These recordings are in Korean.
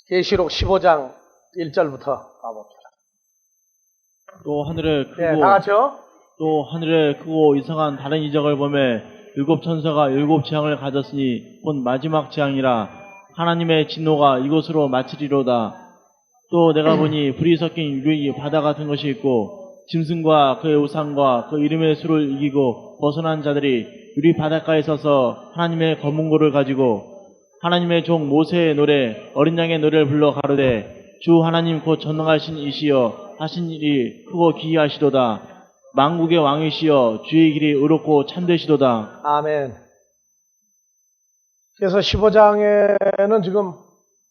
계시록 15장 1절부터 가봅시다. 또 하늘에 크고 네, 다 같이요. 또 하늘에 크고 이상한 다른 이적을 보매 일곱 천사가 일곱 재앙을 가졌으니 곧 마지막 재앙이라. 하나님의 진노가 이곳으로 마치리로다. 또 내가 보니 불이 섞인 유리 바다 같은 것이 있고 짐승과 그의 우상과 그 이름의 수를 이기고 벗어난 자들이 유리 바닷가에 서서 하나님의 검은 고를 가지고 하나님의 종 모세의 노래 어린 양의 노래를 불러 가로되 주 하나님 곧 전능하신 이시여 하신 일이 크고 기이하시도다. 만국의 왕이시여 주의 길이 의롭고 참되시도다. 아멘. 그래서 15장에는 지금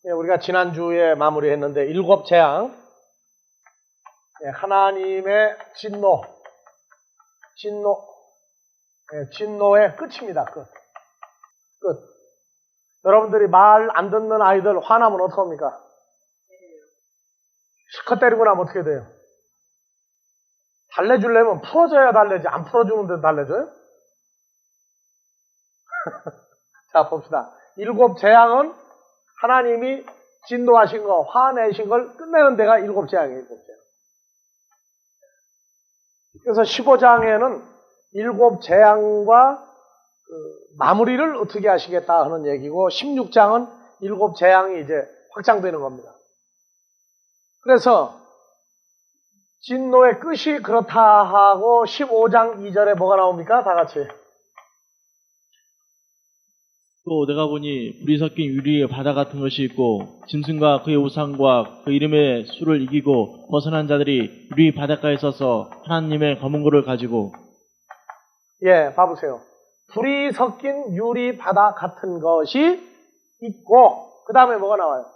우리가 지난주에 마무리했는데 일곱 재앙, 하나님의 진노의 끝입니다. 끝. 여러분들이 말 안 듣는 아이들 화나면 어떡합니까? 실컷 때리고 나면 어떻게 돼요? 달래주려면 풀어줘야 달래지, 안 풀어주는데 달래줘요? 자, 봅시다. 일곱 재앙은 하나님이 진노하신 거, 화내신 걸 끝내는 데가 일곱 재앙이에요, 일곱 재앙. 그래서 15장에는 일곱 재앙과 마무리를 어떻게 하시겠다 하는 얘기고, 16장은 일곱 재앙이 이제 확장되는 겁니다. 그래서 진노의 끝이 그렇다 하고 15장 2절에 뭐가 나옵니까? 다 같이. 또 내가 보니 불이 섞인 유리의 바다 같은 것이 있고 짐승과 그의 우상과 그 이름의 수를 이기고 벗어난 자들이 유리 바닷가에 서서 하나님의 검은 고를 가지고. 예, 봐보세요. 불이 섞인 유리 바다 같은 것이 있고 그 다음에 뭐가 나와요?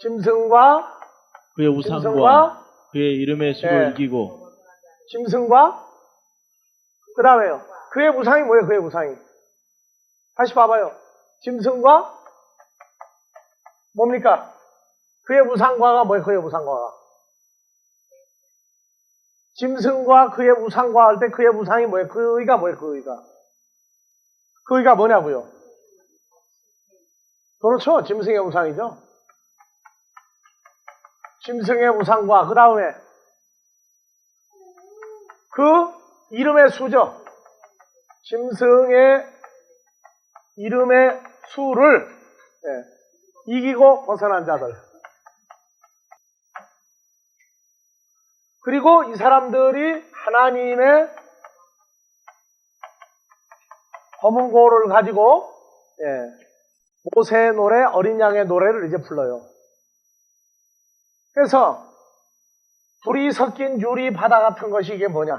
짐승과 그의 우상과 그의 이름의 수를 이기고. 짐승과 그 다음에요. 그의 우상이 뭐예요? 그의 우상이. 다시 봐봐요. 짐승과 뭡니까? 그의 우상과가 뭐예요? 그의 우상과가. 짐승과 그의 우상과 할 때 그의 우상이 뭐예요? 그 의가 뭐예요? 그 의가. 그 의가 뭐냐고요? 그렇죠. 짐승의 우상이죠. 짐승의 우상과 그 다음에 그 이름의 수죠. 짐승의 이름의 수를 이기고 벗어난 자들. 그리고 이 사람들이 하나님의 검은 고를 가지고 모세의 노래, 어린 양의 노래를 이제 불러요. 그래서 불이 섞인 유리 바다 같은 것이 이게 뭐냐?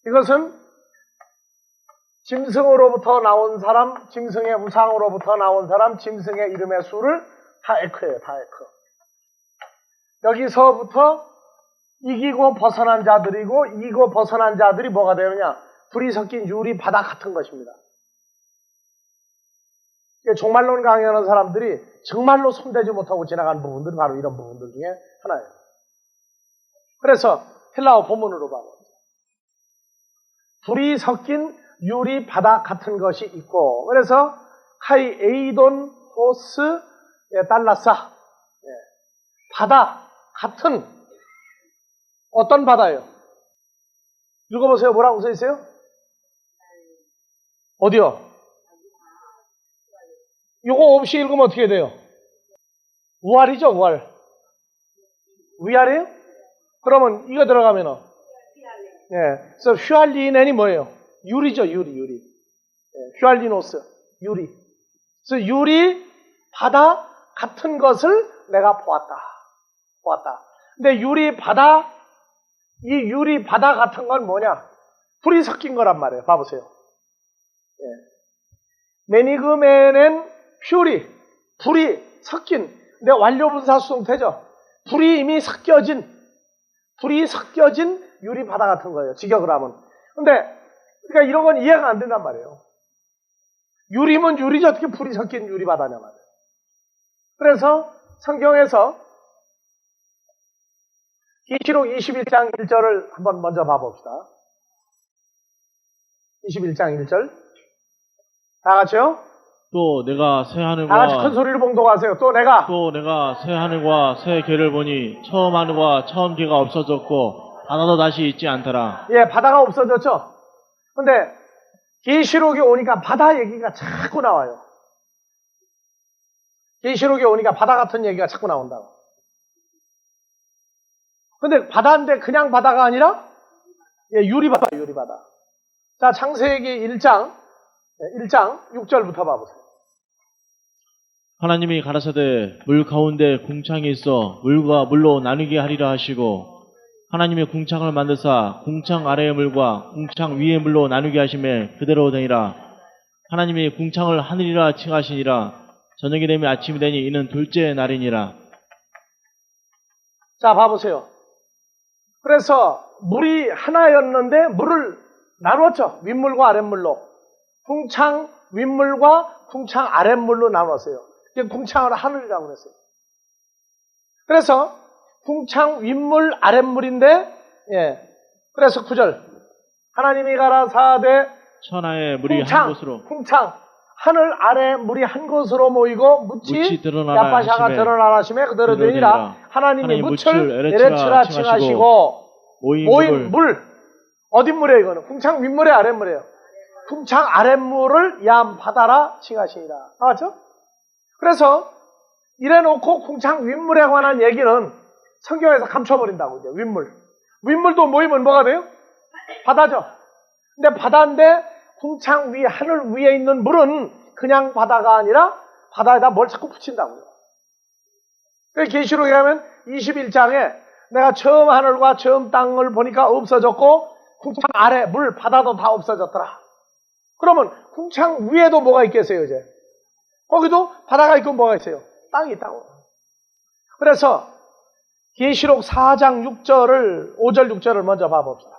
이것은 짐승으로부터 나온 사람, 짐승의 우상으로부터 나온 사람, 짐승의 이름의 수를 다 에크예요. 다 에크. 여기서부터 이기고 벗어난 자들이고 이기고 벗어난 자들이 뭐가 되느냐? 불이 섞인 유리 바다 같은 것입니다. 종말론 강의하는 사람들이 정말로 손대지 못하고 지나간 부분들이 바로 이런 부분들 중에 하나예요. 그래서 헬라어 본문으로 봐요. 불이 섞인 유리 바다 같은 것이 있고, 그래서 카이 에이돈 호스 달라사, 바다 같은 어떤 바다예요? 읽어보세요. 뭐라고 써 있어요? 어디요? 이거 없이 읽으면 어떻게 돼요? 우알이죠, 우알. 위알이에요? 그러면 이거 들어가면은 그래서 휘알리넨이 뭐예요? 유리죠, 유리. 휘알리노스, 유리. 그래서 유리 바다 같은 것을 내가 보았다. 근데 유리 바다, 이 유리 바다 같은 건 뭐냐? 불이 섞인 거란 말이에요. 봐보세요. 메니그메넨 퓨리, 불이 섞인. 근데 완료분사 수동태죠. 불이 이미 섞여진 유리 바다 같은 거예요. 직역을 하면. 근데 그러니까 이런 건 이해가 안 된단 말이에요. 유리면 유리지 어떻게 불이 섞인 유리 바다냐 말이에요. 그래서 성경에서 계시록 21장 1절을 한번 먼저 봐봅시다. 21장 1절. 다 같이요? 또 내가 새 다 같이 큰 하늘과 소리로 봉독하세요. 또 내가 새 하늘과 새 개를 보니 처음 하늘과 처음 개가 없어졌고 바다도 다시 있지 않더라. 예, 바다가 없어졌죠. 근데 계시록에 오니까 바다 얘기가 자꾸 나와요. 계시록에 오니까 바다 같은 얘기가 자꾸 나온다고. 근데 바다인데 그냥 바다가 아니라 예, 유리바다, 유리바다. 자, 창세기 1장 6절부터 봐보세요. 하나님이 가라사대 물 가운데 궁창이 있어 물과 물로 나누게 하리라 하시고 하나님의 궁창을 만드사 궁창 아래의 물과 궁창 위의 물로 나누게 하심에 그대로 되니라. 하나님이 궁창을 하늘이라 칭하시니라. 저녁이 되면 아침이 되니 이는 둘째 날이니라. 자, 봐보세요. 그래서 물이 하나였는데 물을 나누었죠. 윗물과 아랫물로. 궁창 윗물과 궁창 아랫물로 나눴어요. 이게 궁창을 하늘이라고 그랬어요. 그래서 궁창 윗물 아랫물인데 예. 그래서 9절 하나님이 가라사대 천하의 물이 한 곳으로 궁창 하늘 아래 물이 한 곳으로 모이고 묻이 드러나라 야파샤가 하심에 드러나라 하심에 그대로 되니라. 하나님이 묻을 에레츠라 칭하시고 모인 물 어디 물이에요? 이거는 궁창 윗물에 아랫물이에요. 궁창 아랫물을 얌 바다라 칭하시니라. 알았죠? 그래서 이래놓고 궁창 윗물에 관한 얘기는 성경에서 감춰버린다고 이제 윗물. 윗물도 모이면 뭐가 돼요? 바다죠. 근데 바다인데 궁창 위 하늘 위에 있는 물은 그냥 바다가 아니라 바다에다 뭘 자꾸 붙인다고요. 계시록에 가면 21장에 내가 처음 하늘과 처음 땅을 보니까 없어졌고 궁창 아래 물 바다도 다 없어졌더라. 그러면 궁창 위에도 뭐가 있겠어요 이제? 거기도 바다가 있고 뭐가 있어요? 땅이 있다고. 그래서 계시록 4장 6절을 5절 6절을 먼저 봐봅시다.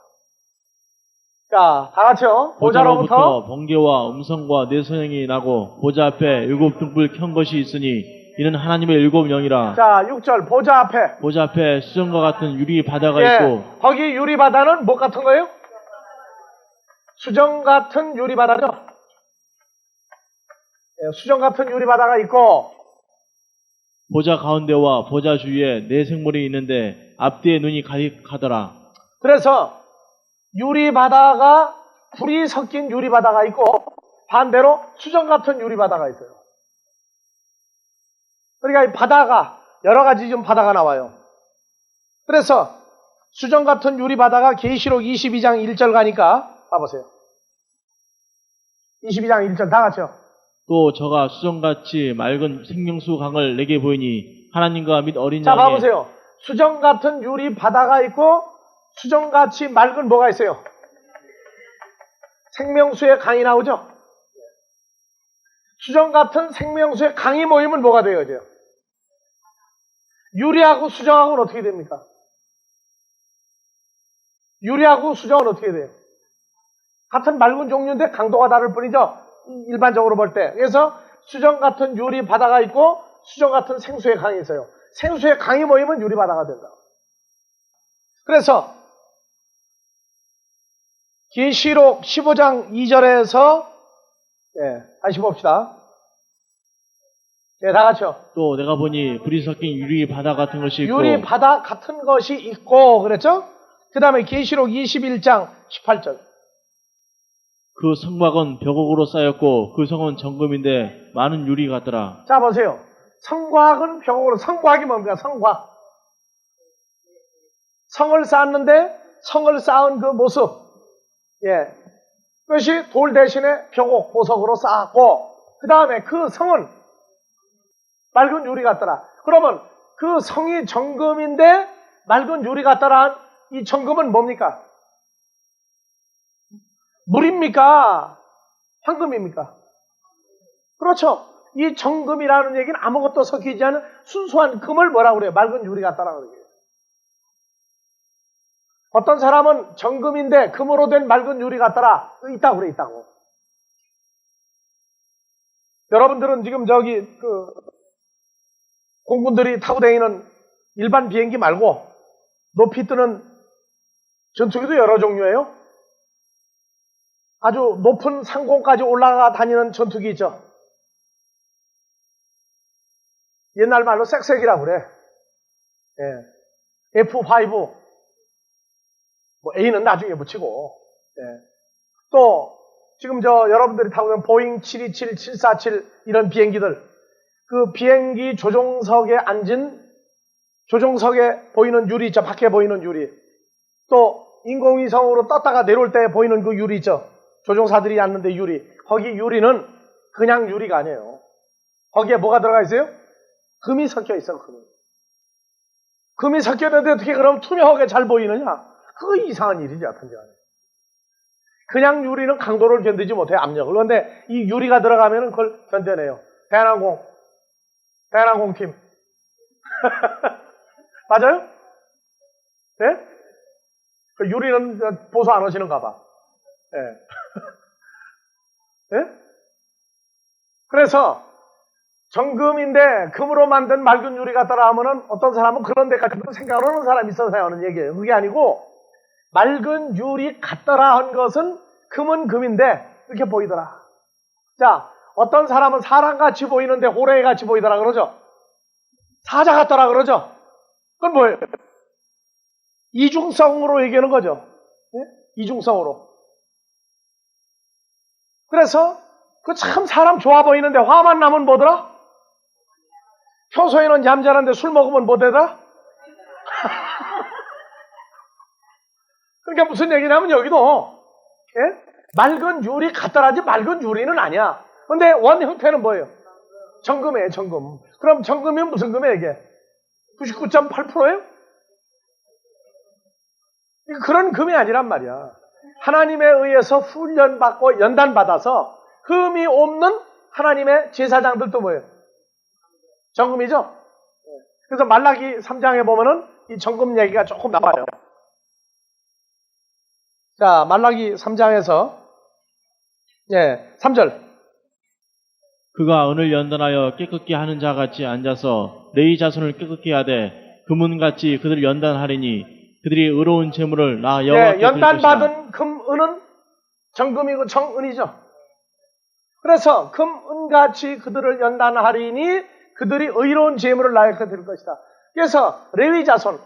자, 다 같이요. 보좌로부터 번개와 음성과 내성이 나고 보좌 앞에 7 등불 켠 것이 있으니 이는 하나님의 7 영이라. 자, 6절 보좌 앞에 수정과 같은 유리 바다가 예, 있고 거기 유리 바다는 뭐 같은 거예요? 수정 같은 유리 바다죠. 예, 수정 같은 유리 바다가 있고 보좌 가운데와 보좌 주위에 4 생물이 있는데 앞뒤에 눈이 가득하더라. 그래서 유리 바다가 불이 섞인 유리 바다가 있고 반대로 수정 같은 유리 바다가 있어요. 그러니까 이 바다가 여러 가지 좀 바다가 나와요. 그래서 수정 같은 유리 바다가 계시록 22장 1절 가니까 봐보세요. 22장 1절 다 같이요. 또 저가 수정같이 맑은 생명수 강을 내게 보이니 하나님과 및 어린 자, 양의 봐보세요. 수정 같은 유리 바다가 있고 수정같이 맑은 뭐가 있어요? 생명수의 강이 나오죠? 수정 같은 생명수의 강이 모이면 뭐가 돼요, 이제? 유리하고 수정하고는 어떻게 됩니까? 유리하고 수정은 어떻게 돼요? 같은 맑은 종류인데 강도가 다를 뿐이죠. 일반적으로 볼 때. 그래서 수정 같은 유리 바다가 있고 수정 같은 생수의 강이 있어요. 생수의 강이 모이면 유리 바다가 된다. 그래서 계시록 15장 2절에서 다시 봅시다. 다 같이요. 또 내가 보니 불이 섞인 유리 바다 같은 것이 있고 유리 바다 같은 것이 있고 그랬죠? 그 다음에 계시록 21장 18절. 그 성곽은 벽옥으로 쌓였고 그 성은 정금인데 많은 유리 같더라. 자, 보세요. 성곽은 벽옥으로. 성곽이 뭡니까? 성곽. 성을 쌓았는데 성을 쌓은 그 모습. 예. 그것이 돌 대신에 벽옥, 보석으로 쌓았고 그 다음에 그 성은 맑은 유리 같더라. 그러면 그 성이 정금인데 맑은 유리 같더라. 이 정금은 뭡니까? 물입니까? 황금입니까? 그렇죠. 이 정금이라는 얘기는 아무것도 섞이지 않은 순수한 금을 뭐라고 그래요? 맑은 유리 같다라고 그래요. 어떤 사람은 정금인데 금으로 된 맑은 유리 같더라. 있다고 그래, 있다고. 여러분들은 지금 저기 공군들이 타고 다니는 일반 비행기 말고 높이 뜨는 전투기도 여러 종류예요. 아주 높은 상공까지 올라가 다니는 전투기 있죠. 옛날 말로 쌕쌕이라고 그래. 예. F5. 뭐 A는 나중에 붙이고. 예. 또 지금 여러분들이 타고 있는 보잉 727, 747 이런 비행기들, 그 비행기 조종석에 앉은 조종석에 보이는 유리 있죠. 밖에 보이는 유리. 또 인공위성으로 떴다가 내려올 때 보이는 그 유리 있죠. 조종사들이 앉는데 유리. 거기 유리는 그냥 유리가 아니에요. 거기에 뭐가 들어가 있어요? 금이 섞여 있어, 금이. 금이 섞여 있는데 어떻게 그럼 투명하게 잘 보이느냐? 그거 이상한 일이죠, 천지간에. 그냥 유리는 강도를 견디지 못해, 압력을. 그런데 이 유리가 들어가면 그걸 견뎌내요. 대한항공팀. 맞아요? 네? 그 유리는 보수 안 하시는가 봐. 예. 네? 그래서 정금인데 금으로 만든 맑은 유리 같더라 하면은 어떤 사람은 그런 데까지 생각을 하는 사람이 있어서 하는 얘기예요. 그게 아니고 맑은 유리 같더라 한 것은 금은 금인데 이렇게 보이더라. 자, 어떤 사람은 사람같이 보이는데 호랑이같이 보이더라 그러죠. 사자 같더라 그러죠. 그건 뭐예요? 이중성으로 얘기하는 거죠. 예? 이중성으로. 그래서 그 참 사람 좋아 보이는데 화만 나면 뭐더라? 평소에는 얌전한데 술 먹으면 뭐 되더라? 그러니까 무슨 얘기냐면 여기도 예? 맑은 유리 같더라지 맑은 유리는 아니야. 근데 원 형태는 뭐예요? 정금이에요, 정금. 그럼 정금이면 무슨 금이에요, 이게? 99.8%예요? 그런 금이 아니란 말이야. 하나님에 의해서 훈련받고 연단받아서 흠이 없는 하나님의 제사장들도 뭐예요? 정금이죠? 그래서 말라기 3장에 보면은 이 정금 얘기가 조금 나와요. 자, 말라기 3장에서 3절. 그가 은을 연단하여 깨끗게 하는 자 같이 앉아서 레위 자손을 깨끗게 하되 금은같이 그들을 연단하리니 그들이 의로운 재물을 나 여호와께 드릴 것이다. 연단받은 금, 은은 정금이고 정은이죠. 그래서 금, 은같이 그들을 연단하리니 그들이 의로운 재물을 나에게 드릴 것이다. 그래서 레위 자손,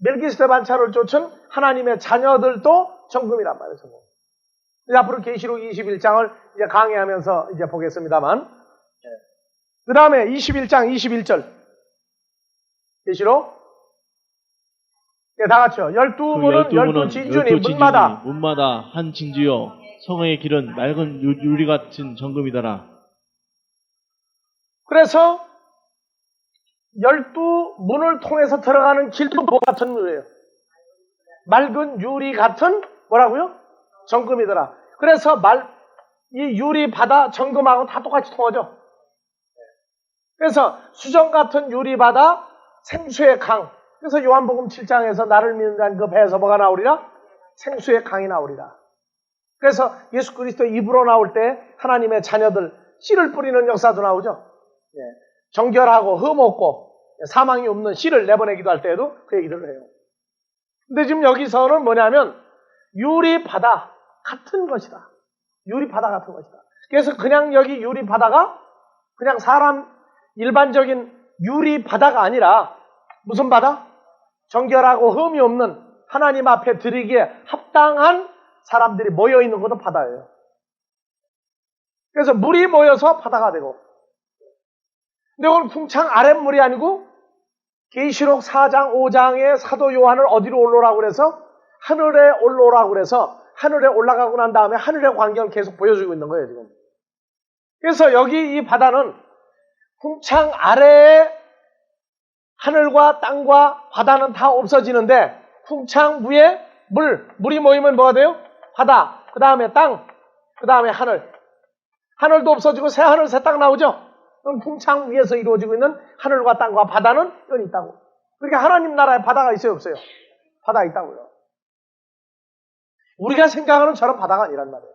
멜기스데 반차를 쫓은 하나님의 자녀들도 정금이란 말이에요. 정금. 이제 앞으로 계시록 21장을 이제 강의하면서 이제 보겠습니다만, 그 다음에 21장 21절 계시록 다 같이요. 12문은 12진주니 문마다 한 진주요 성의 길은 맑은 유리 같은 정금이더라. 그래서 12문을 통해서 들어가는 길도 뭐 같은 유리예요? 맑은 유리 같은 뭐라고요? 정금이더라. 그래서 이 유리 바다 정금하고 다 똑같이 통하죠. 그래서 수정 같은 유리 바다 생수의 강. 그래서 요한복음 7장에서 나를 믿는 자는 그 배에서 뭐가 나오리라? 생수의 강이 나오리라. 그래서 예수 그리스도 입으로 나올 때 하나님의 자녀들 씨를 뿌리는 역사도 나오죠. 정결하고 흠 없고 사망이 없는 씨를 내보내기도 할 때에도 그 얘기를 해요. 근데 지금 여기서는 뭐냐면 유리 바다 같은 것이다. 유리 바다 같은 것이다. 그래서 그냥 여기 유리 바다가 그냥 사람 일반적인 유리 바다가 아니라 무슨 바다? 정결하고 흠이 없는 하나님 앞에 드리기에 합당한 사람들이 모여있는 것도 바다예요. 그래서 물이 모여서 바다가 되고, 근데 오늘 궁창 아랫물이 아니고 계시록 4장 5장의 사도 요한을 어디로 올라오라고 그래서 하늘에 올라오라고 그래서 하늘에 올라가고 난 다음에 하늘의 광경을 계속 보여주고 있는 거예요 지금. 그래서 여기 이 바다는 궁창 아래에 하늘과 땅과 바다는 다 없어지는데 궁창 위에 물이 모이면 뭐가 돼요? 바다, 그 다음에 땅, 그 다음에 하늘. 하늘도 없어지고 새 하늘 새 땅 나오죠? 그럼 궁창 위에서 이루어지고 있는 하늘과 땅과 바다는 여기 있다고. 그러니까 하나님 나라에 바다가 있어요 없어요? 바다가 있다고요. 우리가 생각하는 저런 바다가 아니란 말이에요.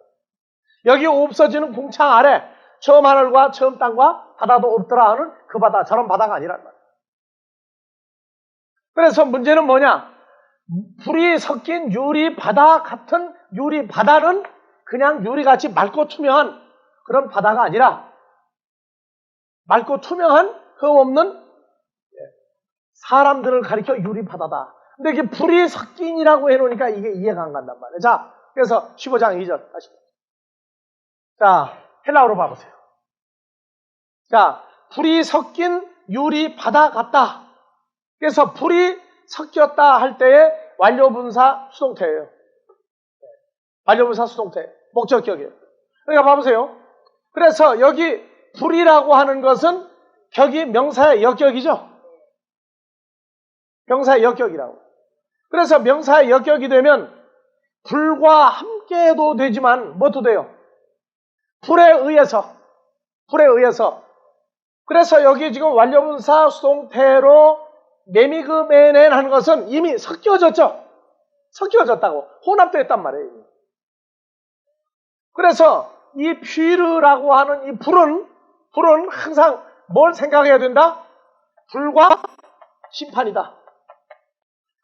여기 없어지는 궁창 아래 처음 하늘과 처음 땅과 바다도 없더라 하는 그 바다, 저런 바다가 아니란 말이에요. 그래서 문제는 뭐냐? 불이 섞인 유리 바다 같은 유리 바다는 그냥 유리같이 맑고 투명한 그런 바다가 아니라 맑고 투명한 흠 없는 사람들을 가리켜 유리바다다. 근데 이게 불이 섞인이라고 해놓으니까 이게 이해가 안 간단 말이에요. 자, 그래서 15장 2절 다시. 자, 헬라어로 봐보세요. 자, 불이 섞인 유리바다 같다. 그래서 불이 섞였다 할 때의 완료분사 수동태예요. 완료분사 수동태, 목적격이에요. 그러니까 봐보세요. 그래서 여기 불이라고 하는 것은 격이 명사의 역격이죠. 명사의 역격이라고. 그래서 명사의 역격이 되면 불과 함께도 되지만 뭐도 돼요? 불에 의해서. 그래서 여기 지금 완료분사 수동태로 메미그메넨 하는 것은 이미 섞여졌죠. 섞여졌다고. 혼합됐단 말이에요. 그래서 이 퓨르라고 하는 이 불은 항상 뭘 생각해야 된다? 불과 심판이다.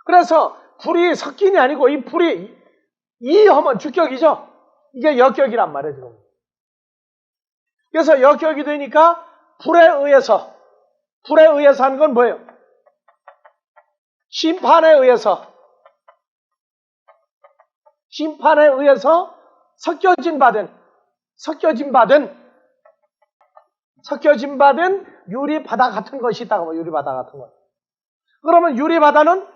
그래서 불이 섞인이 아니고 이 불이 이 하면 주격이죠. 이게 역격이란 말이에요, 지금. 그래서 역격이 되니까 불에 의해서 하는 건 뭐예요? 심판에 의해서 섞여진 유리바다 같은 것이 있다고. 유리바다 같은 것. 그러면 유리바다는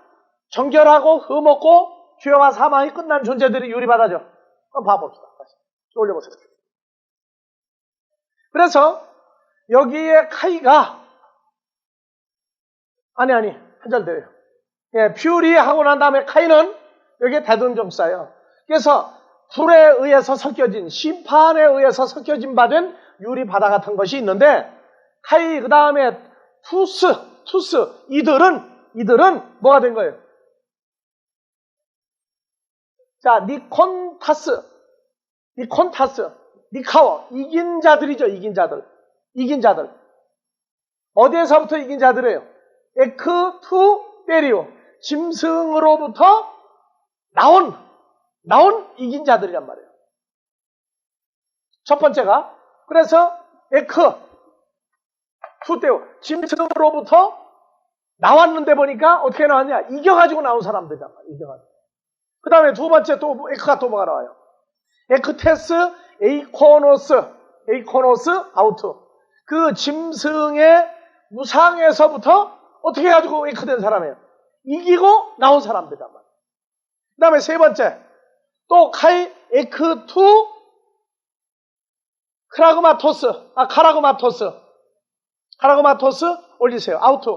정결하고 흠없고 죄와 사망이 끝난 존재들이 유리바다죠. 한번 봐봅시다. 다시 올려보세요. 그래서 여기에 카이가 아니 한 절 더요. 예, 퓨리 하고 난 다음에 카이는 여기에 대동정사예요. 그래서 불에 의해서 섞여진, 심판에 의해서 섞여진 바된 유리바다 같은 것이 있는데, 카이 그 다음에 투스 이들은 뭐가 된 거예요? 자, 니콘타스, 니카워, 이긴 자들이죠. 이긴 자들. 어디에서부터 이긴 자들이에요? 에크투 때리오, 짐승으로부터 나온 이긴 자들이란 말이에요. 첫 번째가, 그래서 투 때오, 짐승으로부터 나왔는데 보니까 어떻게 나왔냐? 이겨가지고 나온 사람들이란 말이에요. 이겨가지고. 그 다음에 두 번째 또 에크가 또 뭐가 나와요? 에크테스 에이코노스 아우트. 그 짐승의 우상에서부터 어떻게 해가지고 에크된 사람이에요? 이기고 나온 사람들이란 말이에요. 그 다음에 세 번째 또 카이 에크투 카라그마토스 올리세요. 아우트.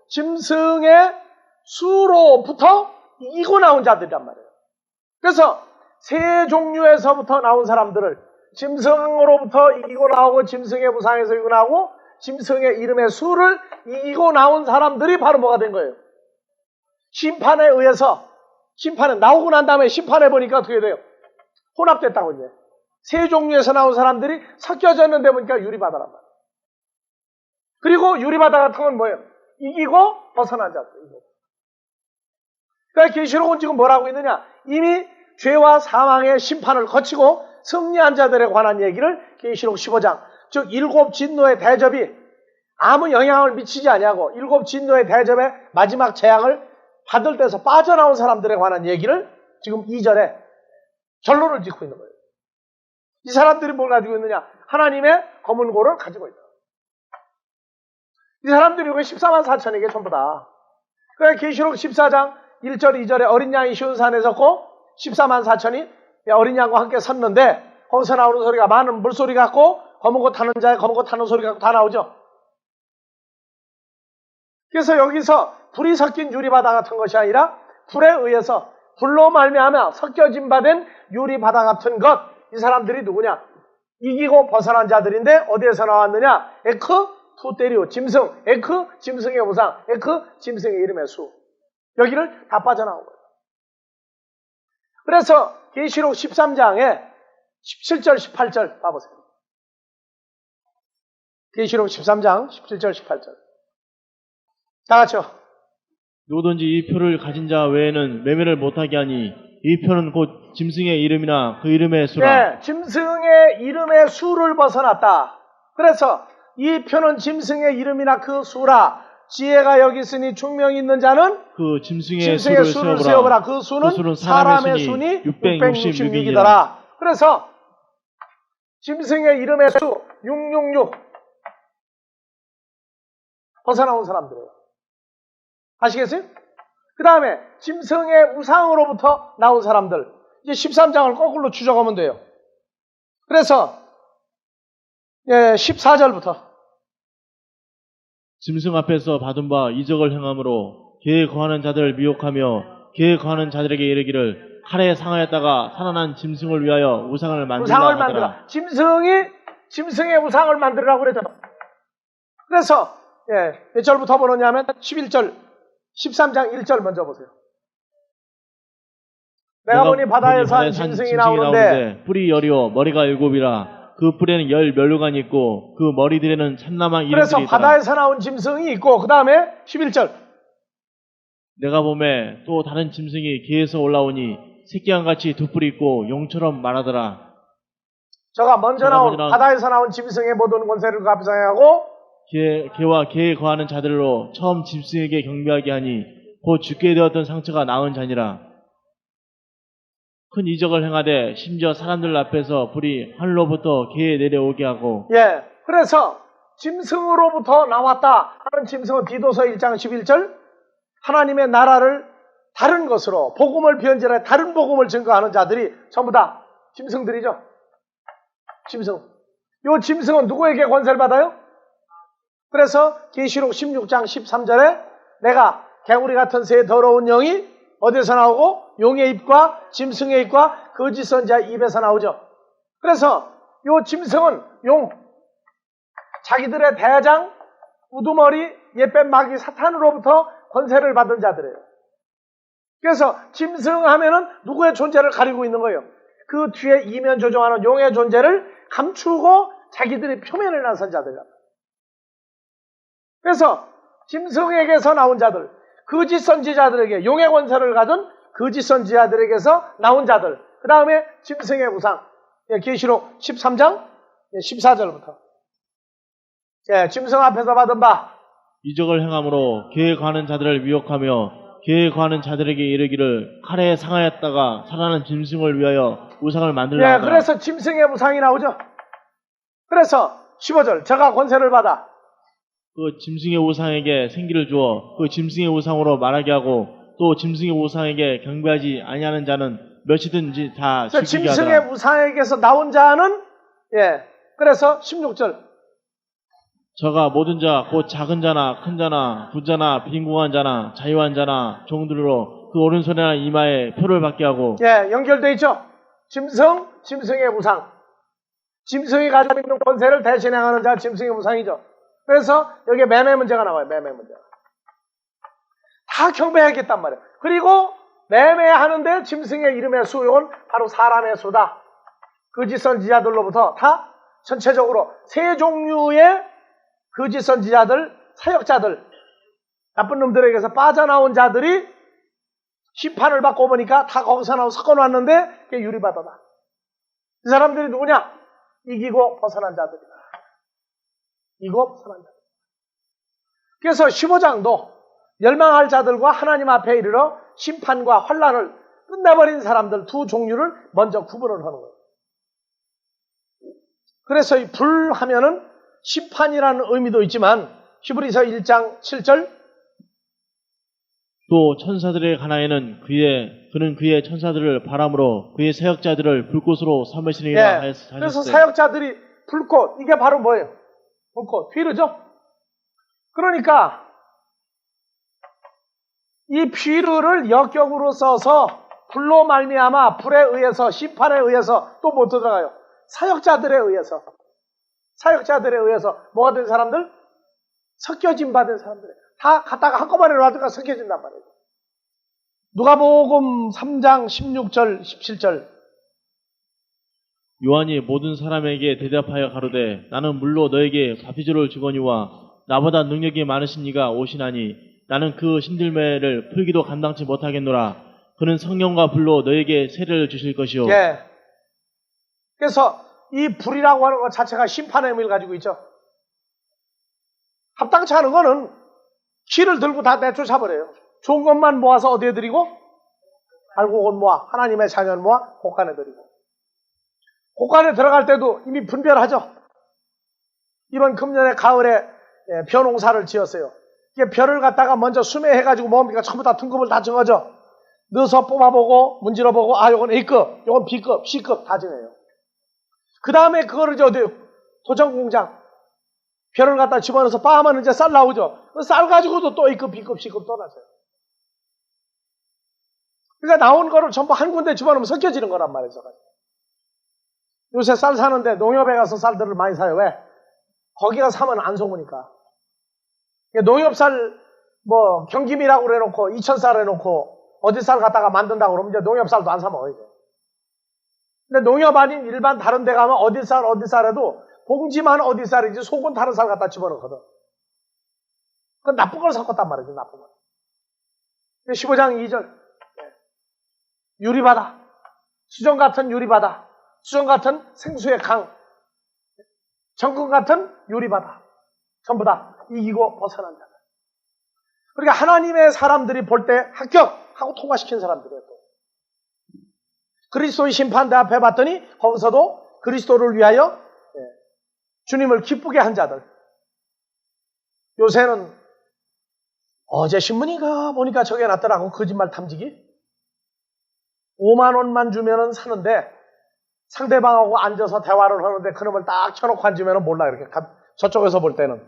짐승의 수로부터 이기고 나온 자들이란 말이에요. 그래서 세 종류에서부터 나온 사람들을 짐승으로부터 이기고 나오고, 짐승의 우상에서 이기고 나오고, 짐승의 이름의 수를 이기고 나온 사람들이 바로 뭐가 된 거예요? 심판에 나오고 난 다음에 심판해 보니까 어떻게 돼요? 혼합됐다고 이제. 세 종류에서 나온 사람들이 섞여졌는데 보니까 유리바다란 말이에요. 그리고 유리바다 같은 건 뭐예요? 이기고 벗어난 자들. 그러니까 계시록은 지금 뭐라고 있느냐? 이미 죄와 사망의 심판을 거치고 승리한 자들에 관한 얘기를 계시록 15장, 즉 일곱 진노의 대접이 아무 영향을 미치지 아니하고 일곱 진노의 대접의 마지막 재앙을 받을 때서 빠져나온 사람들에 관한 얘기를 지금 2절에 결론을 짓고 있는 거예요. 이 사람들이 뭘 가지고 있느냐? 하나님의 검은 고를 가지고 있다. 이 사람들이 이거 14만 4천에게 전부 다. 그러니까 계시록 14장 1절 2절에 어린 양이 시온산에 섰고 14만 4천이 어린 양과 함께 섰는데, 거기서 나오는 소리가 많은 물소리 같고 검은 것 타는 자의 검은 것 타는 소리 같고 다 나오죠. 그래서 여기서 불이 섞인 유리바다 같은 것이 아니라 불에 의해서, 불로 말미암아 섞여진 바된 유리바다 같은 것. 이 사람들이 누구냐? 이기고 벗어난 자들인데 어디에서 나왔느냐? 투 때리오, 짐승, 짐승의 우상, 짐승의 이름의 수. 여기를 다 빠져나온 거예요. 그래서 계시록 13장에 17절, 18절 봐보세요. 계시록 13장 17절, 18절. 다 같이요. 누구든지 이 표를 가진 자 외에는 매매를 못하게 하니 이 표는 곧 짐승의 이름이나 그 이름의 수라. 네, 짐승의 이름의 수를 벗어났다. 그래서 이 표는 짐승의 이름이나 그 수라. 지혜가 여기 있으니 총명이 있는 자는 그 짐승의 짐승의 수를 수를 세어보라. 세어보라. 그 수는 수는 사람의 사람의 순이 순이 666이더라. 그래서 짐승의 이름의 수 666 벗어나온 사람들이에요. 아시겠어요? 그 다음에 짐승의 우상으로부터 나온 사람들, 이제 13장을 거꾸로 추적하면 돼요. 그래서 14절부터 짐승 앞에서 받은 바 이적을 행함으로 그에 거하는 자들을 미혹하며 그에 거하는 자들에게 이르기를 칼에 상하였다가 살아난 짐승을 위하여 우상을 만들라 우상을 하더라. 만들라. 짐승의 우상을 만들라고 그랬잖아. 그래서 몇 절부터 보느냐면 11절, 13장 1절 먼저 보세요. 내가 보니 바다에서 한 짐승이 나오는데 뿔이 여리오 머리가 7이라. 그 뿔에는 10 면류관이 있고 그 머리들에는 참나망 이름들이 그래서 있더라. 바다에서 나온 짐승이 있고 그 다음에 11절 내가 보매 또 다른 짐승이 개에서 올라오니 새끼양같이 두 뿔이 있고 용처럼 말하더라. 저가 먼저 나온 바다에서 나온 짐승의 모든 권세를 그 앞에서 행하고 개와 개에 거하는 자들로 처음 짐승에게 경배하게 하니 곧 죽게 되었던 상처가 나은 자니라. 큰 이적을 행하되 심지어 사람들 앞에서 불이 하늘로부터 개에 내려오게 하고 그래서 짐승으로부터 나왔다 하는 짐승은 디도서 1장 11절 하나님의 나라를 다른 것으로 복음을 변질해 다른 복음을 증거하는 자들이 전부 다 짐승들이죠. 짐승. 요 짐승은 누구에게 권세를 받아요? 그래서 계시록 16장 13절에 내가 개구리 같은 새 더러운 영이 어디서 나오고 용의 입과 짐승의 입과 거짓 선지자의 입에서 나오죠. 그래서 요 짐승은 용, 자기들의 대장, 우두머리, 옛뱀 마귀 사탄으로부터 권세를 받은 자들이에요. 그래서 짐승 하면은 누구의 존재를 가리고 있는 거예요. 그 뒤에 이면 조종하는 용의 존재를 감추고 자기들의 표면을 나선 자들이다. 그래서 짐승에게서 나온 자들, 거짓 선지자들에게 용의 권세를 가진 거짓 선지자들에게서 나온 자들, 그 다음에 짐승의 우상, 계시록 13장 14절부터 짐승 앞에서 받은 바 이적을 행함으로 개에 거하는 자들을 미혹하며 개에 거하는 자들에게 이르기를 칼에 상하였다가 살아난 짐승을 위하여 우상을 만들라 하더라. 그래서 짐승의 우상이 나오죠. 그래서 15절 저가 권세를 받아 그 짐승의 우상에게 생기를 주어 그 짐승의 우상으로 말하게 하고 또 짐승의 우상에게 경배하지 아니하는 자는 몇이든지 다 죽이게 하더라. 짐승의 우상에게서 나온 자는 그래서 16절 저가 모든 자 곧 작은 자나 큰 자나 부자나 빈궁한 자나 자유한 자나 종들로 그 오른손이나 이마에 표를 받게 하고 연결되어 있죠. 짐승의 우상, 짐승이 가지고 있는 권세를 대신 행하는 자가 짐승의 우상이죠. 그래서 여기에 매매 문제가 나와요. 매매 문제가 다 경배하겠단 말이에요. 그리고 매매하는데 짐승의 이름의 수, 이건 바로 사람의 수다. 거짓 선지자들로부터 다 전체적으로 세 종류의 거짓 선지자들, 사역자들, 나쁜 놈들에게서 빠져나온 자들이 심판을 받고 보니까 다 거기서 섞어놨는데 그게 유리바다다. 이 사람들이 누구냐? 이기고 벗어난 자들이다. 이기고 벗어난 자들. 그래서 15장도 멸망할 자들과 하나님 앞에 이르러 심판과 환난을 끝내버린 사람들 두 종류를 먼저 구분을 하는 거예요. 그래서 이 불 하면은 심판이라는 의미도 있지만 히브리서 1장 7절 또 천사들의 가나에는 그는 그의 천사들을 바람으로 그의 사역자들을 불꽃으로 삼으시리라 하셨으니 그래서 사역자들이 불꽃, 이게 바로 뭐예요? 불꽃, 휘르죠? 그러니까 이 휘르를 역격으로 써서 불로 말미암아 불에 의해서 심판에 의해서 또 못 들어가요. 사역자들에 의해서 뭐가 된 사람들? 섞여짐 받은 사람들. 다 갖다가 한꺼번에 놔두니까 섞여진단 말이에요. 누가복음 3장 16절 17절 요한이 모든 사람에게 대답하여 가로되 나는 물로 너에게 바티저를 주거니와 나보다 능력이 많으신 이가 오시나니 나는 그 신들매를 풀기도 감당치 못하겠노라. 그는 성령과 불로 너에게 세례를 주실 것이요. 그래서 이 불이라고 하는 것 자체가 심판의 의미를 가지고 있죠. 합당치 않은 거는 키를 들고 다 내쫓아버려요. 좋은 것만 모아서 어디에 드리고? 알곡을 모아, 하나님의 자녀를 모아 곳간에 드리고. 곳간에 들어갈 때도 이미 분별하죠. 이번 금년에 가을에 벼농사를 지었어요. 이게 벼를 갖다가 먼저 수매해가지고 뭡니까? 전부 다 등급을 다 정하죠. 넣어서 뽑아보고 문질러보고 요건 A급, 요건 B급, C급 다 정해요. 그 다음에 그거를 이제 어디요? 도전공장 벼를 갖다 집어넣어서 빻으면 이제 쌀 나오죠. 그 쌀 가지고도 또 A급, B급, C급 또 나서요. 그러니까 나온 거를 전부 한 군데 집어넣으면 섞여지는 거란 말이에요. 요새 쌀 사는데 농협에 가서 쌀들을 많이 사요. 왜? 거기가 사면 안 속으니까. 농협 쌀, 경김이라고 그래놓고, 이천쌀 해놓고, 어디 쌀 갖다가 만든다고 그러면 이제 농협 쌀도 안 사먹어요. 근데 농협 아닌 일반 다른 데 가면 어디 쌀 해도 봉지만 어디 쌀이지 속은 다른 쌀 갖다 집어넣거든. 그건 나쁜 걸 섞었단 말이죠, 나쁜 걸. 15장 2절. 유리바다. 수정 같은 유리바다. 수정 같은 생수의 강. 정금 같은 유리바다. 전부 다 이기고 벗어난 자들. 그러니까 하나님의 사람들이 볼 때 합격하고 통과시킨 사람들이에요. 또. 그리스도의 심판대 앞에 봤더니 거기서도 그리스도를 위하여 주님을 기쁘게 한 자들. 요새는 어제 신문인가 보니까 저게 났더라고. 거짓말 탐지기. 5만 원만 주면은 사는데 상대방하고 앉아서 대화를 하는데 그놈을 딱 켜놓고 앉으면 몰라. 이렇게 저쪽에서 볼 때는.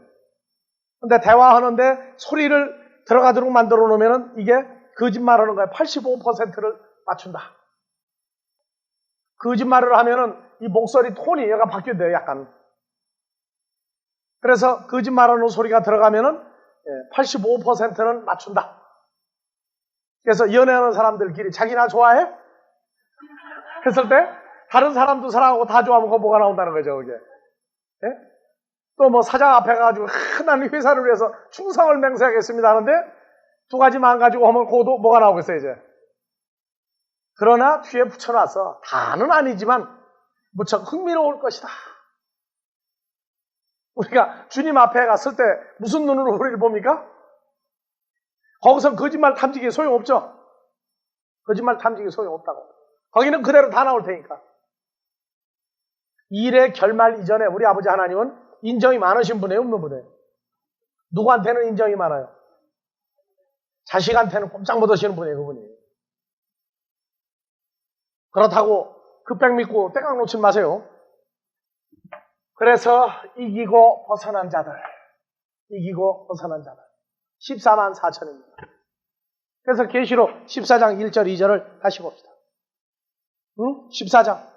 근데 대화하는데 소리를 들어가도록 만들어 놓으면 이게 거짓말 하는 거야. 85%를 맞춘다. 거짓말을 하면은 이 목소리 톤이 얘가 바뀌어요. 약간. 그래서 거짓말하는 소리가 들어가면은 85%는 맞춘다. 그래서 연애하는 사람들끼리 자기나 좋아해? 했을 때 다른 사람도 사랑하고 다 좋아하면 그거 뭐가 나온다는 거죠. 그게. 또 사장 앞에 가가지고 나는 회사를 위해서 충성을 맹세하겠습니다 하는데 두 가지만 가지고 하면 그것도 뭐가 나오겠어요 이제. 그러나 뒤에 붙여놨어. 다는 아니지만 무척 흥미로울 것이다. 우리가 주님 앞에 갔을 때 무슨 눈으로 우리를 봅니까? 거기서 거짓말 탐지기 소용없죠. 거짓말 탐지기 소용없다고. 거기는 그대로 다 나올 테니까. 일의 결말 이전에 우리 아버지 하나님은 인정이 많으신 분이에요, 없는 분이에요? 누구한테는 인정이 많아요? 자식한테는 꼼짝 못 하시는 분이에요, 그분이. 그렇다고 급백 믿고 때깍 놓지 마세요. 그래서 이기고 벗어난 자들. 이기고 벗어난 자들. 14만 4천입니다. 그래서 계시록 14장 1절 2절을 다시 봅시다. 14장.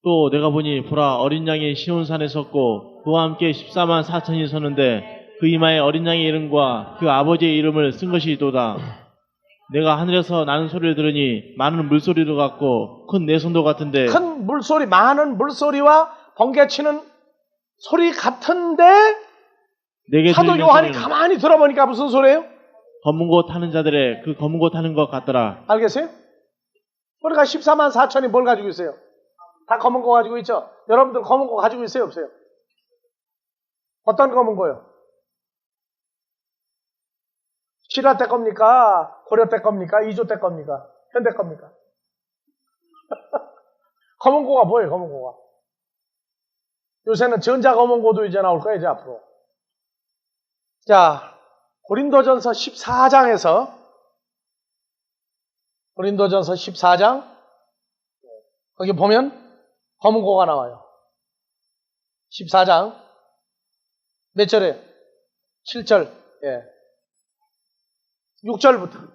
또 내가 보니 보라 어린 양이 시온산에 섰고 그와 함께 14만 4천이 섰는데 그 이마에 어린 양의 이름과 그 아버지의 이름을 쓴 것이 이도다. 내가 하늘에서 나는 소리를 들으니 많은 물소리도 같고 큰 내성도 같은데 큰 물소리, 많은 물소리와 번개치는 소리 같은데 내게 사도 들리는 요한이 소리는 가만히 들어보니까 무슨 소리예요? 검은 곳 타는 자들의 그 검은 곳 타는 것 같더라. 알겠어요? 우리가 14만 4천이 뭘 가지고 있어요? 다 검은 거 가지고 있죠? 여러분들 검은 거 가지고 있어요? 없어요? 어떤 검은 거요? 신라 때 겁니까? 고려 때 겁니까? 이조 때 겁니까? 현대 겁니까? 검은 고가 뭐예요? 검은 고가. 요새는 전자 검은 고도 이제 나올 거예요. 이제 앞으로. 자, 고린도전서 14장에서 고린도전서 14장 거기 보면 검은 고가 나와요. 14장 몇 절에? 7절. 예. 6절부터.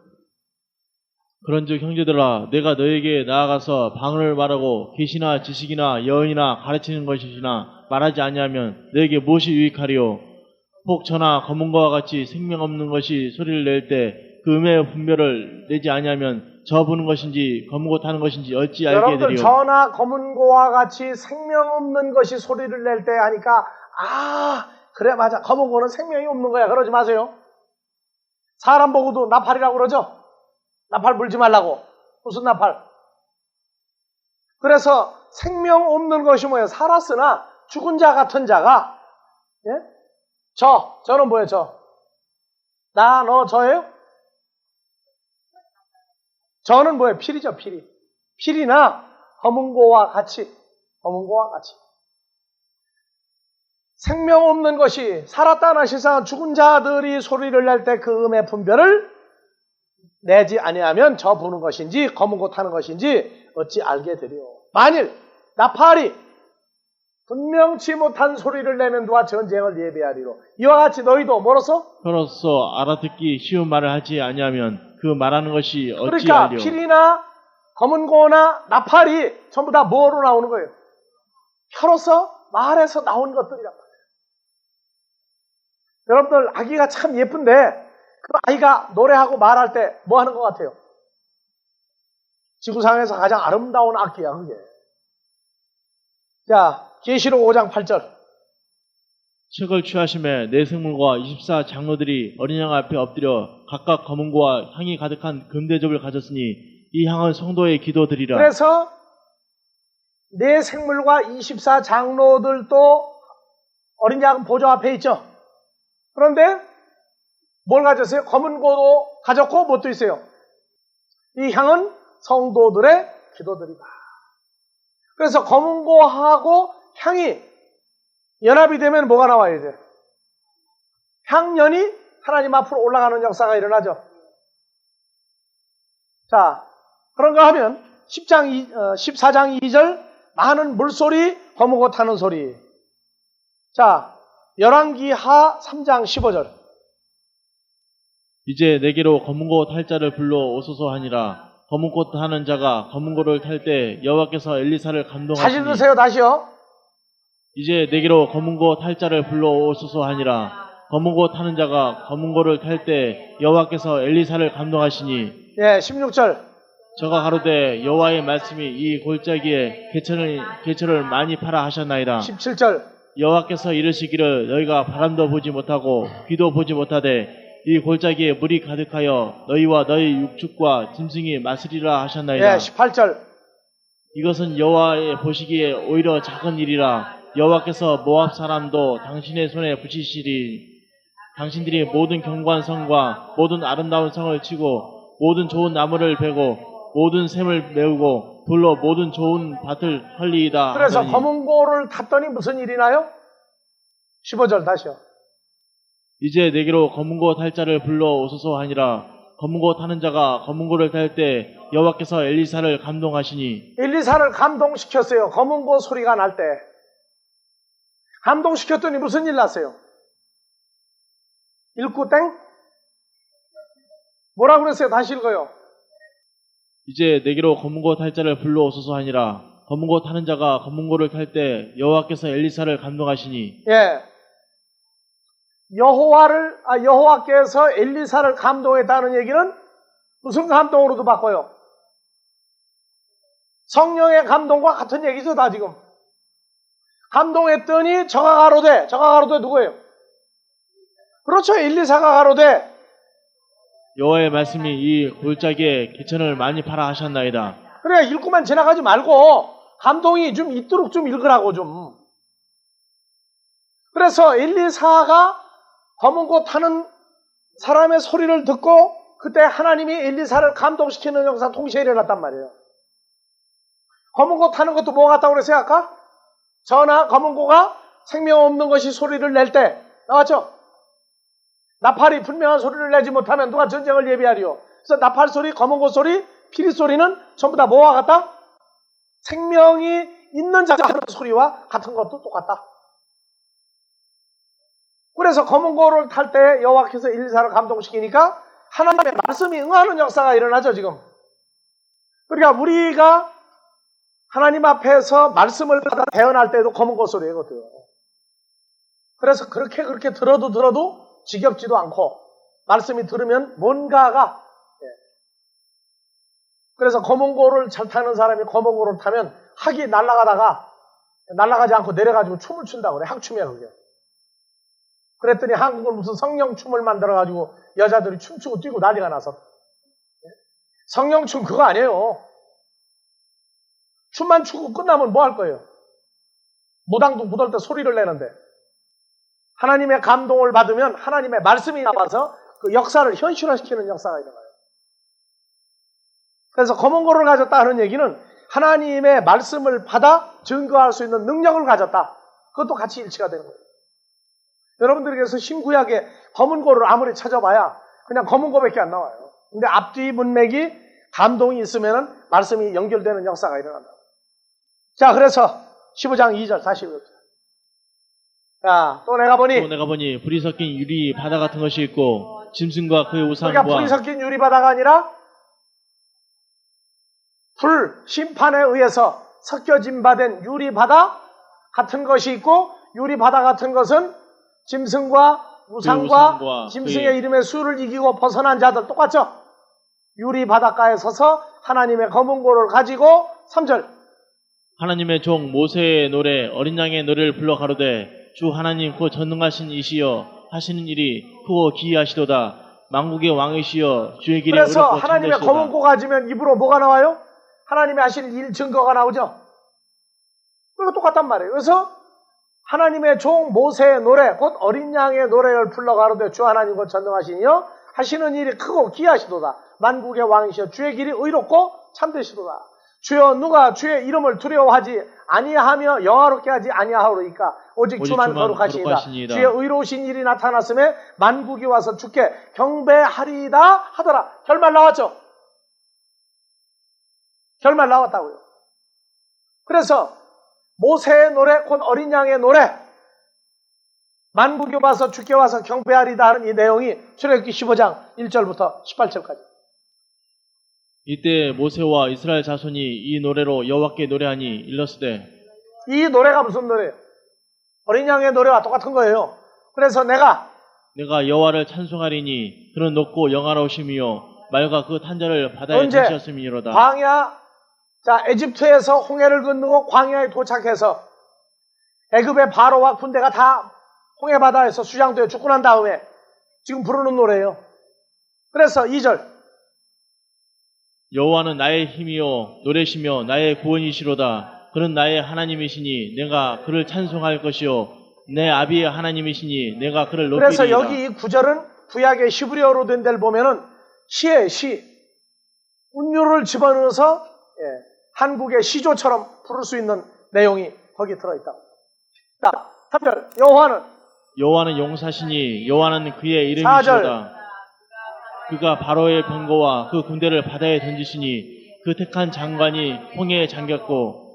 그런즉 형제들아 내가 너에게 나아가서 방언을 말하고 계시나 지식이나 여인이나 가르치는 것이나 말하지 아니하면 너에게 무엇이 유익하리요? 혹 저나 검은 거와 같이 생명 없는 것이 소리를 낼 때 그 음의 분별을 내지 아니하면 저 부는 것인지 검은 거 타는 것인지 어찌 알게 여러분들 되리요? 저나 검은 고와 같이 생명 없는 것이 소리를 낼 때 하니까 그래 맞아 검은 고는 생명이 없는 거야 그러지 마세요. 사람 보고도 나팔이라고 그러죠. 나팔 불지 말라고. 무슨 나팔? 그래서 생명 없는 것이 뭐예요? 살았으나 죽은 자 같은 자가 저는 뭐예요? 나, 너, 저예요? 저는 뭐예요? 필이죠, 필이. 필이나 검은고와 같이, 검은고와 같이. 생명 없는 것이 살았다나 실상은 죽은 자들이 소리를 낼 때 그 음의 분별을 내지 아니하면 저 부는 것인지 검은고 타는 것인지 어찌 알게 되리요. 만일 나팔이 분명치 못한 소리를 내면 누가 전쟁을 예비하리로. 이와 같이 너희도 뭐로써? 혀로서 알아듣기 쉬운 말을 하지 아니하면 그 말하는 것이 어찌 그러니까 알리요. 필이나 검은고나 나팔이 전부 다 뭐로 나오는 거예요? 혀로서 말에서 나온 것들이란 말이에요. 여러분들 아기가 참 예쁜데 그 아이가 노래하고 말할 때 뭐 하는 것 같아요? 지구상에서 가장 아름다운 악기야 그게. 자, 계시록 5장 8절. 책을 취하심에 네 생물과 24 장로들이 어린 양 앞에 엎드려 각각 검은고와 향이 가득한 금대접을 가졌으니 이 향은 성도의 기도드리라. 그래서 네 생물과 24 장로들도 어린 양 보좌 앞에 있죠. 그런데 뭘 가졌어요? 검은고도 가졌고 뭣도 있어요? 이 향은 성도들의 기도드리다. 그래서 검은고하고 향이 연합이 되면 뭐가 나와요 이제? 향연이 하나님 앞으로 올라가는 역사가 일어나죠. 자, 그런가 하면 14장 2절 많은 물소리, 검은고 타는 소리. 자, 열왕기하 3장 15절. 이제 내게로 검은고 탈 자를 불러 오소서 하니라. 검은고 타는 자가 검은고를 탈 때 여호와께서 엘리사를 잘 감동하시니 읽으세요 다시요. 이제 내게로 검은고 탈 자를 불러 오소서 하니라. 검은고 타는 자가 검은고를 탈 때 여호와께서 엘리사를 감동하시니 예, 16절. 저가 가로되 여호와의 말씀이 이 골짜기에 개천을 많이 팔아 하셨나이다. 17절. 여호와께서 이르시기를 너희가 바람도 보지 못하고 귀도 보지 못하되 이 골짜기에 물이 가득하여 너희와 너희 육축과 짐승이 마시리라 하셨나이다. 예, 18절. 이것은 여호와의 보시기에 오히려 작은 일이라. 여호와께서 모압 사람도 당신의 손에 붙이시리. 당신들이 모든 견고한 성과 모든 아름다운 성을 치고 모든 좋은 나무를 베고 모든 샘을 메우고 돌로 모든 좋은 밭을 헐리이다. 그래서 하더니 검은고를 탔더니 무슨 일이 나요? 15절 다시요. 이제 내게로 검은고 탈 자를 불러 오소서 하니라. 검은고 타는 자가 검은고를 탈 때 여호와께서 엘리사를 감동하시니 엘리사를 감동시켰어요. 검은고 소리가 날 때. 감동시켰더니 무슨 일 났어요? 읽고 땡? 뭐라 그랬어요? 다시 읽어요. 이제 내게로 검은고 탈 자를 불러 오소서 하니라. 검은고 타는 자가 검은고를 탈 때 여호와께서 엘리사를 감동하시니 예. 여호와께서 엘리사를 감동했다는 얘기는 무슨 감동으로도 바꿔요? 성령의 감동과 같은 얘기죠, 다 지금. 감동했더니 저가 가로되 누구예요? 그렇죠, 엘리사가 가로되 여호와의 말씀이 이 골짜기에 개천을 많이 팔아 하셨나이다. 그래, 읽고만 지나가지 말고 감동이 좀 있도록 좀 읽으라고 좀. 그래서 엘리사가 검은고 타는 사람의 소리를 듣고 그때 하나님이 엘리사를 감동시키는 영상 동시에 일어났단 말이에요. 검은고 타는 것도 뭐 같다고 그랬어요 아까? 저나 검은고가 생명 없는 것이 소리를 낼 때 나왔죠? 나팔이 분명한 소리를 내지 못하면 누가 전쟁을 예비하리요. 그래서 나팔 소리, 검은고 소리, 피리 소리는 전부 다 뭐와 같다? 생명이 있는 자가 하는 소리와 같은 것도 똑같다. 그래서 검은고를 탈 때 여호와께서 엘리사를 감동시키니까 하나님의 말씀이 응하는 역사가 일어나죠 지금. 그러니까 우리가 하나님 앞에서 말씀을 받아 대언할 때도 검은고 소리예요. 그래서 그렇게 들어도 지겹지도 않고 말씀이 들으면 뭔가가 그래서 검은고를 잘 타는 사람이 검은고를 타면 학이 날아가지 않고 내려가지고 춤을 춘다고 그래. 학춤이야 그게. 그랬더니 한국은 무슨 성령춤을 만들어가지고 여자들이 춤추고 뛰고 난리가 나서. 성령춤 그거 아니에요. 춤만 추고 끝나면 뭐 할 거예요? 무당도 묻을 때 소리를 내는데. 하나님의 감동을 받으면 하나님의 말씀이 나와서 그 역사를 현실화시키는 역사가 일어나요. 그래서 검은고를 가졌다 하는 얘기는 하나님의 말씀을 받아 증거할 수 있는 능력을 가졌다. 그것도 같이 일치가 되는 거예요. 여러분들에게서 신구약에 검은고를 아무리 찾아봐야 그냥 검은고밖에 안 나와요. 근데 앞뒤 문맥이 감동이 있으면 말씀이 연결되는 역사가 일어난다. 자, 그래서 15장 2절 다시 읽읍시다. 자, 또 내가 보니 불이 섞인 유리 바다 같은 것이 있고 짐승과 그의 그러니까 우상과 불이 섞인 유리바다가 아니라 불 심판에 의해서 섞여진 바된 유리바다 같은 것이 있고, 유리바다 같은 것은 짐승과 우상과 짐승의 이름의 수를 이기고 벗어난 자들 똑같죠? 유리바닷가에 서서 하나님의 검은고를 가지고 3절 하나님의 종 모세의 노래 어린 양의 노래를 불러 가로되 주 하나님 곧 전능하신 이시여 하시는 일이 크고 기이하시도다. 만국의 왕이시여 주의 길에 그래서 의롭고 하나님의 참되시도다. 검은고 가지면 입으로 뭐가 나와요? 하나님이 하실 일 증거가 나오죠. 그거 똑같단 말이에요. 그래서 하나님의 종 모세의 노래 곧 어린 양의 노래를 불러 가로되 주 하나님 곧 전능하시니여 하시는 일이 크고 기이하시도다. 만국의 왕이시여 주의 길이 의롭고 참되시도다. 주여 누가 주의 이름을 두려워하지 아니하며 영화롭게 하지 아니하오리까 오직 주만 거룩하시니이다. 주의 의로우신 일이 나타났음에 만국이 와서 주께 경배하리이다 하더라. 결말 나왔죠? 결말 나왔다고요. 그래서 모세의 노래 곧 어린 양의 노래 만국이 와서 주께 와서 경배하리다 하는 이 내용이 출애굽기 15장 1절부터 18절까지. 이때 모세와 이스라엘 자손이 이 노래로 여호와께 노래하니 일렀으되 이 노래가 무슨 노래예요? 어린 양의 노래와 똑같은 거예요. 그래서 내가 여호와를 찬송하리니 그는 높고 영화로우심이요 말과 그 탄자를 바다에 던지었음이로다. 광야, 자 에집트에서 홍해를 건너고 광야에 도착해서 애굽의 바로와 군대가 다 홍해 바다에서 수장되어 죽고 난 다음에 지금 부르는 노래예요. 그래서 2절 여호와는 나의 힘이요 노래시며 나의 구원이시로다. 그는 나의 하나님이시니 내가 그를 찬송할 것이요 내 아비의 하나님이시니 내가 그를 높이리이다. 그래서 여기 이 구절은 구약의 히브리어로 된 데를 보면은 시의 시, 운율을 집어넣어서 한국의 시조처럼 부를 수 있는 내용이 거기 들어있다. 자, 3절 여호와는 용사시니 여호와는 그의 이름이시로다. 4절 그가 바로의 병거와 그 군대를 바다에 던지시니 그 택한 장관이 홍해에 잠겼고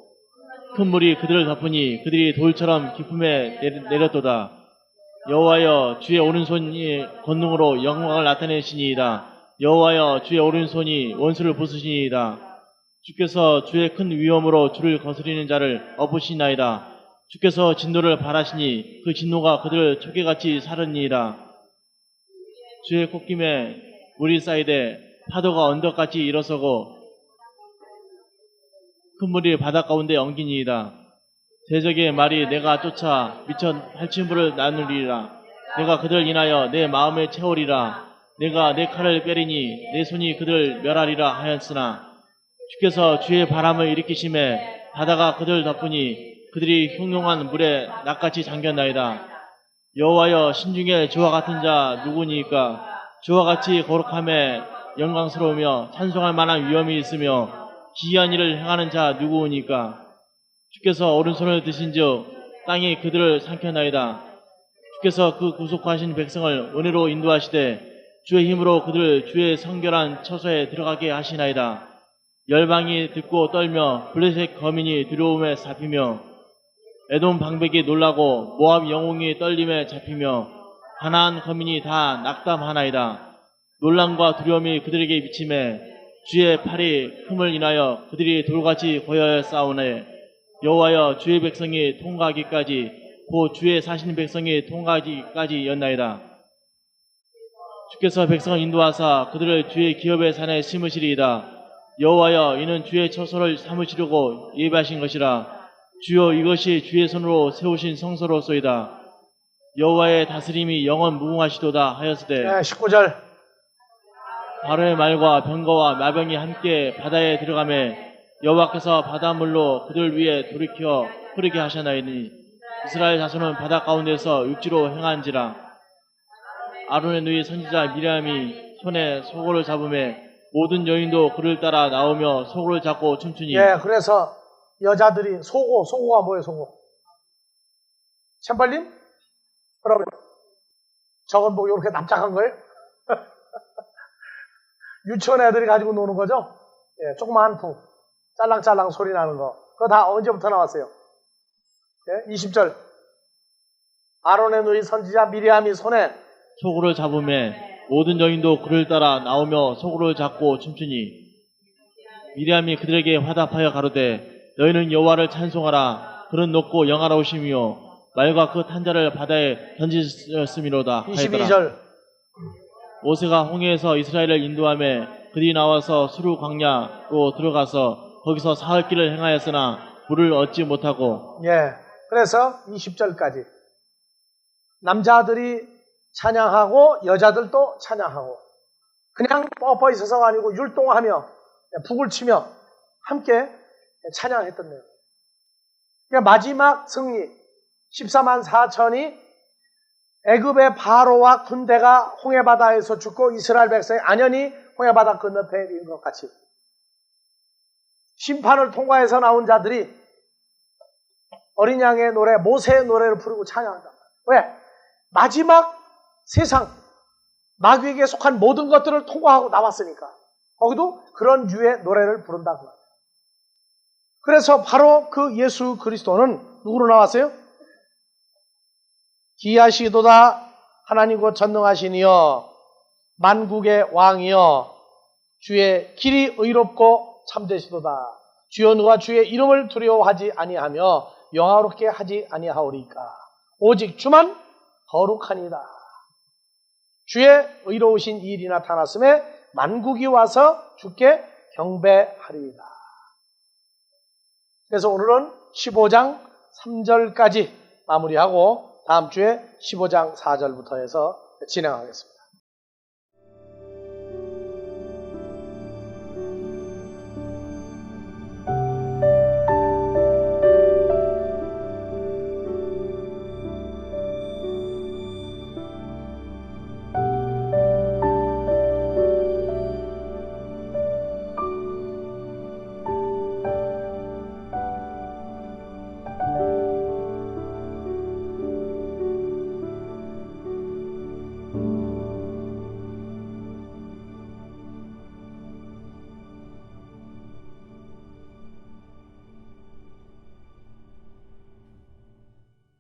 큰 물이 그들을 덮으니 그들이 돌처럼 깊음에 내렸도다. 여호와여 주의 오른손이 권능으로 영광을 나타내시니이다. 여호와여 주의 오른손이 원수를 부수시니이다. 주께서 주의 큰 위엄으로 주를 거스리는 자를 엎으시나이다. 주께서 진노를 바라시니 그 진노가 그들을 초계같이 사르니이다. 주의 콧김에 물이 쌓이되 파도가 언덕같이 일어서고 큰 물이 바다 가운데 엉기니이다. 대적의 말이 내가 쫓아 미쳐 할진불을 나누리라. 내가 그들 인하여 내 마음에 채우리라. 내가 내 칼을 빼리니 내 손이 그들 멸하리라 하였으나 주께서 주의 바람을 일으키심에 바다가 그들 덮으니 그들이 흉흉한 물에 낫같이 잠겼나이다. 여호와여 신중에 주와 같은 자 누구니까? 주와 같이 거룩함에 영광스러우며 찬송할 만한 위엄이 있으며 기이한 일을 행하는 자 누구니까? 주께서 오른손을 드신즉 땅이 그들을 삼켰나이다. 주께서 그 구속하신 백성을 은혜로 인도하시되 주의 힘으로 그들을 주의 성결한 처소에 들어가게 하시나이다. 열방이 듣고 떨며 블레셋 거민이 두려움에 잡히며 에돔 방백이 놀라고 모압 영웅이 떨림에 잡히며 가나안 거민이 다 낙담하나이다. 놀람과 두려움이 그들에게 미침에 주의 팔이 흠을 인하여 그들이 돌같이 고여야 싸우네. 여호와여 주의 백성이 통과하기까지 곧 주의 사신 백성이 통과하기까지 였나이다. 주께서 백성을 인도하사 그들을 주의 기업의 산에 심으시리이다. 여호와여 이는 주의 처소를 삼으시려고 예비하신 것이라. 주여 이것이 주의 손으로 세우신 성소로소이다. 여호와의 다스림이 영원 무궁하시도다 하였으되 19절 바로의 말과 병거와 마병이 함께 바다에 들어가매 여호와께서 바닷물로 그들 위에 돌이켜 흐르게 하셨나이니 이스라엘 자손은 바다 가운데서 육지로 행한지라. 아론의 누이 선지자 미리암이 손에 소고를 잡음에 모든 여인도 그를 따라 나오며 소고를 잡고 춤추니 예, 그래서 여자들이 소고가 뭐예요, 소고? 챔벌린? 그러면 저건 뭐 이렇게 납작한 거예요? 유치원 애들이 가지고 노는 거죠? 예, 조그마한 품, 짤랑짤랑 소리 나는 거. 그거 다 언제부터 나왔어요? 예, 20절. 아론의 누이 선지자 미리암이 손에 소고를 잡음에 모든 여인도 그를 따라 나오며 소고를 잡고 춤추니 미리암이 그들에게 화답하여 가로되 너희는 여호와를 찬송하라. 그는 높고 영화로우시며 말과 그 탄자를 바다에 던지셨음이로다 하였더라. 22절. 모세가 홍해에서 이스라엘을 인도하며 그들이 나와서 수르 광야로 들어가서 거기서 사흘 길을 행하였으나 물을 얻지 못하고 예, 그래서 20절까지 남자들이 찬양하고 여자들도 찬양하고 그냥 뻗어 있어서가 아니고 율동하며 북을 치며 함께 찬양했던 내용. 그러니까 마지막 승리 14만 4천이 애굽의 바로와 군대가 홍해바다에서 죽고 이스라엘 백성이 안연히 홍해바다 건너편에 있는 것 같이 심판을 통과해서 나온 자들이 어린 양의 노래, 모세의 노래를 부르고 찬양한다. 왜? 마지막 세상, 마귀에게 속한 모든 것들을 통과하고 나왔으니까 거기도 그런 유의 노래를 부른다고 합니다. 그래서 바로 그 예수 그리스도는 누구로 나왔어요? 기하시도다 하나님과 전능하시니여 만국의 왕이여 주의 길이 의롭고 참되시도다. 주여 누가 주의 이름을 두려워하지 아니하며 영화롭게 하지 아니하오리까. 오직 주만 거룩하니이다. 주의 의로우신 이 일이 나타났음에 만국이 와서 주께 경배하리이다. 그래서 오늘은 15장 3절까지 마무리하고 다음 주에 15장 4절부터 해서 진행하겠습니다.